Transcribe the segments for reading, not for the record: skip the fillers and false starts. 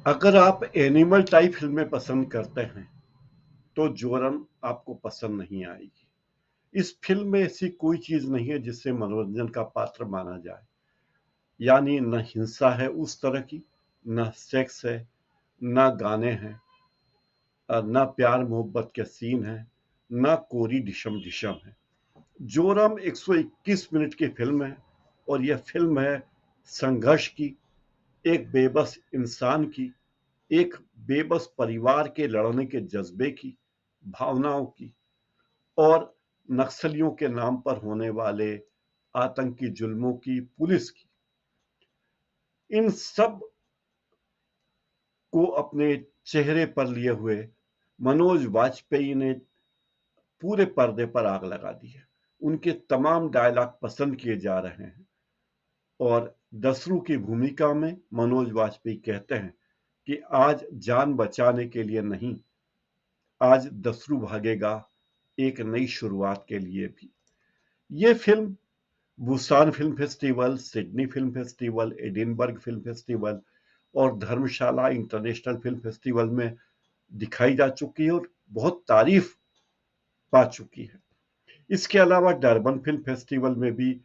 अगर आप animal type फिल्में पसंद करते हैं तो जोरम आपको पसंद नहीं आएगी। इस फिल्म में ऐसी कोई चीज नहीं है जिससे मनोरंजन का पात्र माना जाए। यानी न हिंसा है उस तरह की, न सेक्स है, न गाने हैं, न प्यार मोहब्बत के सीन है, न कोरी डिशम डिशम है। जोरम 121 मिनट की फिल्म है और यह फिल्म है संघर्ष की, एक बेबस इंसान की, एक बेबस परिवार के लड़ने के जज्बे की, भावनाओं की, और नक्सलियों के नाम पर होने वाले आतंकी जुल्मों की, पुलिस की। इन सब को अपने चेहरे पर लिए हुए मनोज वाजपेयी ने पूरे पर्दे पर आग लगा दी है। उनके तमाम डायलॉग पसंद किए जा रहे हैं और दसरू की भूमिका में मनोज वाजपेयी कहते हैं कि आज जान बचाने के लिए नहीं, आज दसरू भागेगा एक नई शुरुआत के लिए भी। ये film Busan film festival, Sydney film festival, Edinburgh film festival और धर्मशाला इंटरनेशनल फिल्म फेस्टिवल में दिखाई जा चुकी है और बहुत तारीफ पा चुकी है। इसके अलावा डरबन फिल्म फेस्टिवल में भी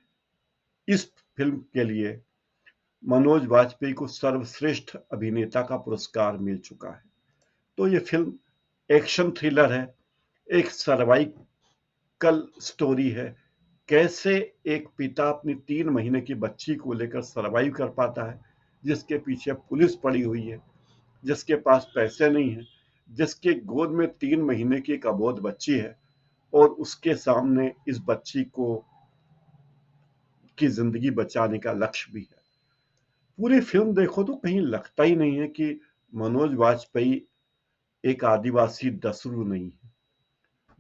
इस फिल्म के लिए मनोज वाजपेयी को सर्वश्रेष्ठ अभिनेता का पुरस्कार मिल चुका है। तो ये फिल्म एक्शन थ्रिलर है, एक सर्वाइकल स्टोरी है। कैसे एक पिता अपनी 3 महीने की बच्ची को लेकर सर्वाइव कर पाता है, जिसके पीछे पुलिस पड़ी हुई है, जिसके पास पैसे नहीं है, जिसके गोद में 3 महीने की एक अबोध बच्ची है और उसके सामने इस बच्ची को की जिंदगी बचाने का लक्ष्य भी है। पूरी फिल्म देखो तो कहीं लगता ही नहीं है कि मनोज वाजपेयी एक आदिवासी दसरू नहीं है।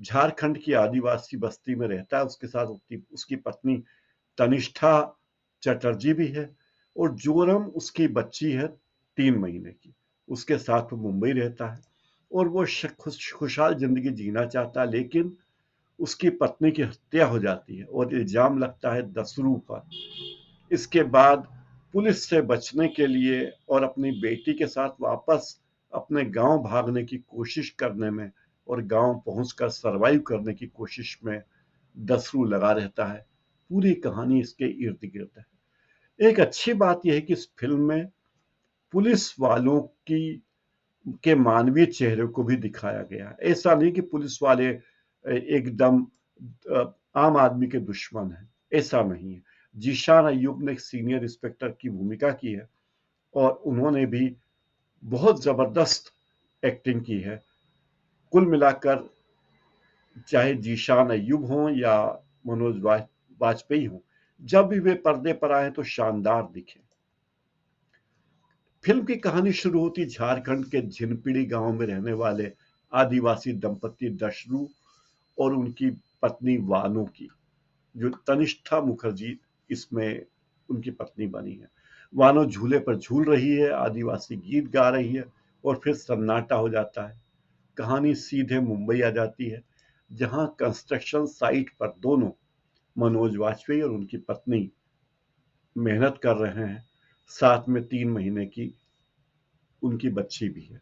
झारखंड की आदिवासी बस्ती में रहता है, उसके साथ उसकी पत्नी तनिष्ठा चटर्जी भी है और जोरम उसकी बच्ची है 3 महीने की। उसके साथ वो मुंबई रहता है और वो खुशहाल जिंदगी जीना चाहता है, लेकिन उसकी पत्नी की हत्या हो जाती है और इल्जाम लगता है दसरू पर। इसके बाद पुलिस से बचने के लिए और अपनी बेटी के साथ वापस अपने गांव भागने की कोशिश करने में और गांव पहुंचकर सरवाइव करने की कोशिश में दसरू लगा रहता है। पूरी कहानी इसके इर्द गिर्द है। एक अच्छी बात यह है कि इस फिल्म में पुलिस वालों की के मानवीय चेहरे को भी दिखाया गया है। ऐसा नहीं कि पुलिस वाले एकदम आम आदमी के दुश्मन हैं, ऐसा नहीं है। जीशान अय्यूब ने एक सीनियर इंस्पेक्टर की भूमिका की है और उन्होंने भी बहुत जबरदस्त एक्टिंग की है। कुल मिलाकर चाहे जीशान अय्यूब हों या मनोज वाजपेयी हों, जब भी वे पर्दे पर आए तो शानदार दिखे। फिल्म की कहानी शुरू होती झारखंड के झिनपिड़ी गांव में रहने वाले आदिवासी दंपति दशरू और उनकी पत्नी वानू की, जो तनिष्ठा मुखर्जी इसमें उनकी पत्नी बनी है। वानो झूले पर झूल रही है, आदिवासी गीत गा रही है और फिर सन्नाटा हो जाता है। कहानी सीधे मुंबई आ जाती है, जहां कंस्ट्रक्शन साइट पर दोनों मनोज वाजपेयी और उनकी पत्नी मेहनत कर रहे हैं। साथ में 3 महीने की उनकी बच्ची भी है,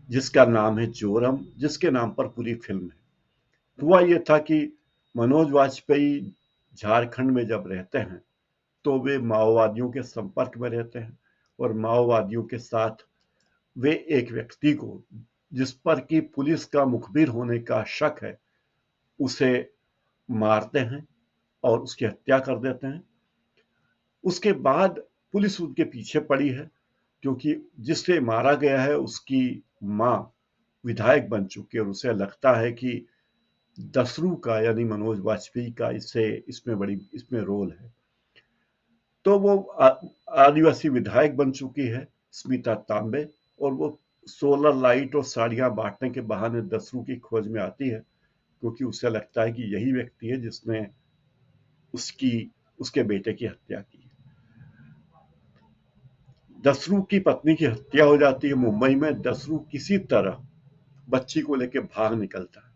जिसका नाम है जोरम, जिसके नाम पर पूरी फिल्म है। हुआ यह था कि मनोज वाजपेयी झारखंड में जब रहते हैं तो वे माओवादियों के संपर्क में रहते हैं और माओवादियों के साथ वे एक व्यक्ति को, जिस पर कि पुलिस का मुखबिर होने का शक है, उसे मारते हैं और उसकी हत्या कर देते हैं। उसके बाद पुलिस उनके पीछे पड़ी है, क्योंकि जिसे मारा गया है उसकी मां विधायक बन चुकी है और उसे लगता है कि दसरू का यानी मनोज वाजपेयी का इसमें रोल है। तो वो आदिवासी विधायक बन चुकी है स्मिता तांबे, और वो सोलर लाइट और साड़ियां बांटने के बहाने दसरू की खोज में आती है, क्योंकि उसे लगता है कि यही व्यक्ति है जिसने उसकी उसके बेटे की हत्या की। दसरू की पत्नी की हत्या हो जाती है मुंबई में। दसरू किसी तरह बच्ची को लेकर भाग निकलता है।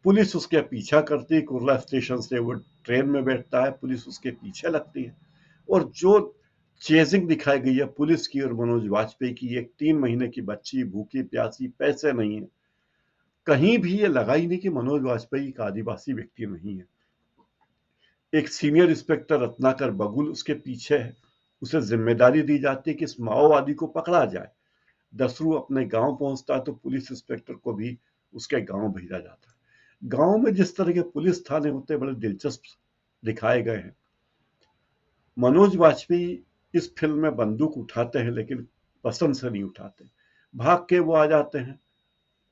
पुलिस उसके पीछा करती है, कुर्ला स्टेशन से वो ट्रेन में बैठता है, पुलिस उसके पीछे लगती है और जो चेजिंग दिखाई गई है पुलिस की और मनोज वाजपेयी की। एक 3 महीने की बच्ची भूखी प्यासी, पैसे नहीं है। कहीं भी ये लगा ही नहीं कि मनोज वाजपेयी एक आदिवासी व्यक्ति नहीं है। एक सीनियर इंस्पेक्टर रत्नाकर बगुल उसके पीछे है। उसे जिम्मेदारी दी जाती है कि इस माओवादी को पकड़ा जाए। दसरू अपने गांव पहुंचता है तो पुलिस इंस्पेक्टर को भी उसके गांव भेजा जाता है। गांव में जिस तरह के पुलिस थाने होते हैं बड़े दिलचस्प दिखाए गए हैं। मनोज वाजपेयी इस फिल्म में बंदूक उठाते हैं लेकिन पसंद से नहीं उठाते, भाग के वो आ जाते हैं।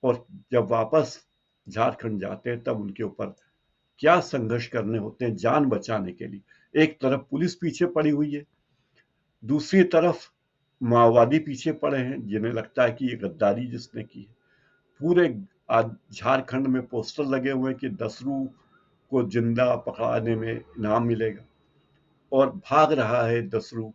और जब वापस झारखंड जाते हैं तब उनके ऊपर क्या संघर्ष करने होते हैं जान बचाने के लिए। एक तरफ पुलिस पीछे पड़ी हुई है, दूसरी तरफ माओवादी पीछे पड़े हैं जिन्हें लगता है कि ये गद्दारी जिसने की है। पूरे झारखंड में पोस्टर लगे हुए हैं कि दसरू को जिंदा पकड़ाने में इनाम मिलेगा और भाग रहा है दसरू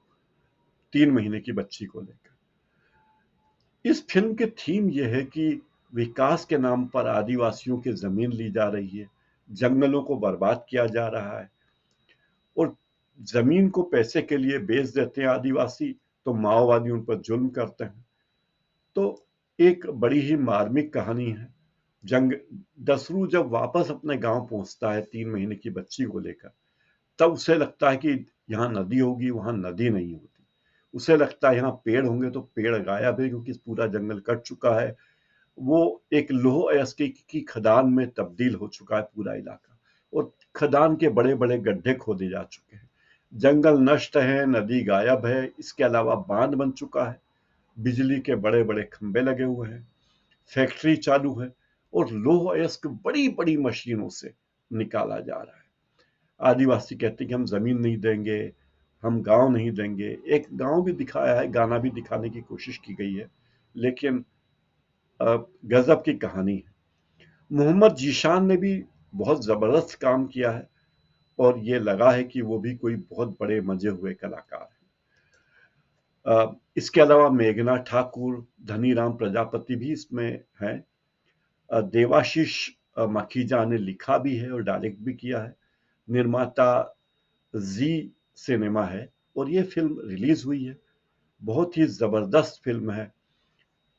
3 महीने की बच्ची को लेकर। इस फिल्म के थीम यह है कि विकास के नाम पर आदिवासियों की जमीन ली जा रही है, जंगलों को बर्बाद किया जा रहा है और जमीन को पैसे के लिए बेच देते हैं आदिवासी, तो माओवादी उन पर जुल्म करते हैं। तो एक बड़ी ही मार्मिक कहानी है। जंग दसरू जब वापस अपने गांव पहुंचता है 3 महीने की बच्ची को लेकर, तब उसे लगता है कि यहाँ नदी होगी, वहां नदी नहीं होती। उसे लगता है यहाँ पेड़ होंगे तो पेड़ गायब है क्योंकि पूरा जंगल कट चुका है। वो एक लौह अयस्क की खदान में तब्दील हो चुका है पूरा इलाका और खदान के बड़े बड़े गड्ढे खोदे जा चुके हैं। जंगल नष्ट है, नदी गायब है, इसके अलावा बांध बन चुका है, बिजली के बड़े बड़े खंभे लगे हुए हैं, फैक्ट्री चालू है और लौह अयस्क बड़ी बड़ी मशीनों से निकाला जा रहा है। आदिवासी कहते हैं कि हम जमीन नहीं देंगे, हम गांव नहीं देंगे। एक गांव भी दिखाया है, गाना भी दिखाने की कोशिश की गई है, लेकिन गजब की कहानी है। मोहम्मद जीशान ने भी बहुत जबरदस्त काम किया है और ये लगा है कि वो भी कोई बहुत बड़े मजे हुए कलाकार है। इसके अलावा मेघना ठाकुर, धनीराम प्रजापति भी इसमें है। देवाशीष मखीजा ने लिखा भी है और डायरेक्ट भी किया है। निर्माता जी सिनेमा है और ये फिल्म रिलीज हुई है। बहुत ही जबरदस्त फिल्म है।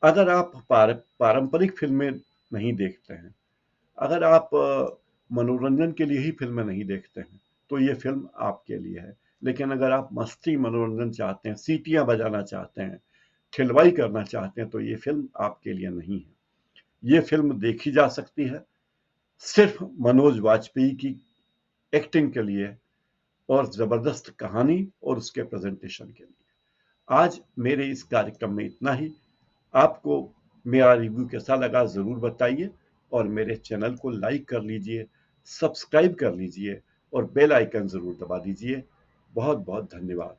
अगर आप पारंपरिक फिल्में नहीं देखते हैं, अगर आप मनोरंजन के लिए ही फिल्में नहीं देखते हैं, तो ये फिल्म आपके लिए है। लेकिन अगर आप मस्ती मनोरंजन चाहते हैं, सीटियां बजाना चाहते हैं, ठिलवाई करना चाहते हैं, तो ये फिल्म आपके लिए नहीं है। ये फिल्म देखी जा सकती है सिर्फ मनोज वाजपेयी की एक्टिंग के लिए और जबरदस्त कहानी और उसके प्रेजेंटेशन के लिए। आज मेरे इस कार्यक्रम में इतना ही। आपको मेरा रिव्यू कैसा लगा जरूर बताइए और मेरे चैनल को लाइक कर लीजिए, सब्सक्राइब कर लीजिए और बेल आइकन जरूर दबा दीजिए। बहुत बहुत धन्यवाद।